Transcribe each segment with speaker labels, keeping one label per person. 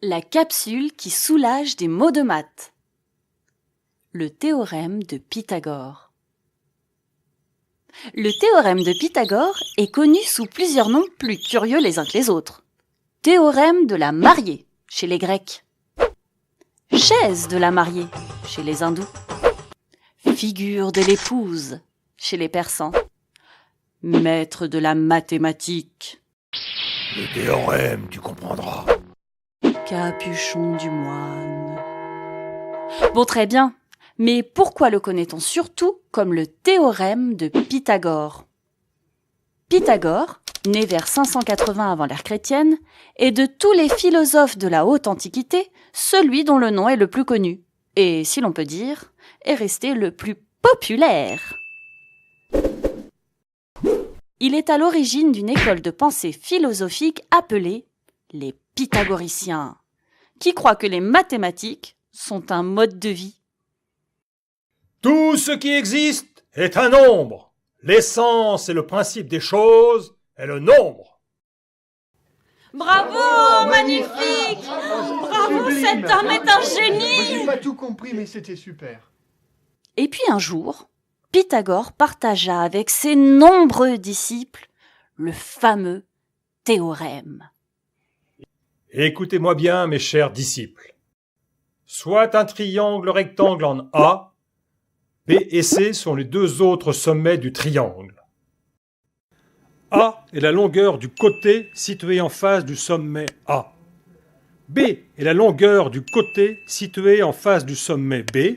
Speaker 1: La capsule qui soulage des maux de maths. Le théorème de Pythagore. Le théorème de Pythagore est connu sous plusieurs noms plus curieux les uns que les autres. Théorème de la mariée, chez les Grecs. Chaise de la mariée, chez les Hindous. Figure de l'épouse, chez les Persans. Maître de la mathématique.
Speaker 2: Le théorème, tu comprendras.
Speaker 1: Capuchon du moine. Bon, très bien. Mais pourquoi le connaît-on surtout comme le théorème de Pythagore? Pythagore, né vers 580 avant l'ère chrétienne, est de tous les philosophes de la haute antiquité celui dont le nom est le plus connu, et, si l'on peut dire, est resté le plus populaire. Il est à l'origine d'une école de pensée philosophique appelée les pythagoriciens, qui croient que les mathématiques sont un mode de vie.
Speaker 2: Tout ce qui existe est un nombre. L'essence et le principe des choses est le nombre.
Speaker 1: Bravo, magnifique! Bravo, cet homme est un génie!
Speaker 3: J'ai pas tout compris, mais c'était super.
Speaker 1: Et puis un jour, Pythagore partagea avec ses nombreux disciples le fameux théorème.
Speaker 2: Écoutez-moi bien, mes chers disciples. Soit un triangle rectangle en A, B et C sont les deux autres sommets du triangle. A est la longueur du côté situé en face du sommet A. B est la longueur du côté situé en face du sommet B.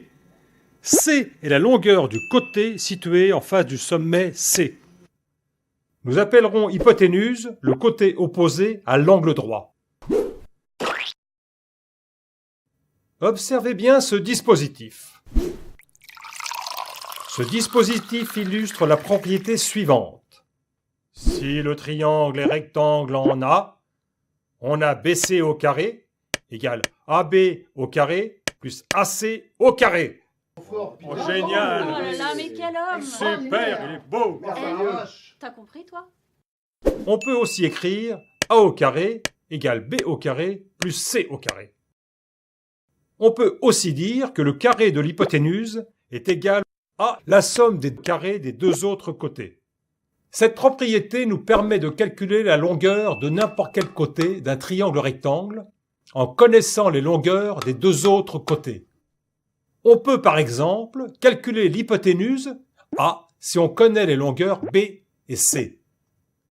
Speaker 2: C est la longueur du côté situé en face du sommet C. Nous appellerons hypoténuse le côté opposé à l'angle droit. Observez bien ce dispositif. Ce dispositif illustre la propriété suivante. Si le triangle est rectangle en A, on a BC au carré égale AB au carré plus AC au carré.
Speaker 3: Fort,
Speaker 2: Oh, génial!
Speaker 1: Oh là là, mais quel homme!
Speaker 2: Super, il est beau!
Speaker 1: T'as compris, toi?
Speaker 2: On peut aussi écrire A au carré égale B au carré plus C au carré. On peut aussi dire que le carré de l'hypoténuse est égal à la somme des carrés des deux autres côtés. Cette propriété nous permet de calculer la longueur de n'importe quel côté d'un triangle rectangle en connaissant les longueurs des deux autres côtés. On peut par exemple calculer l'hypoténuse A si on connaît les longueurs B et C.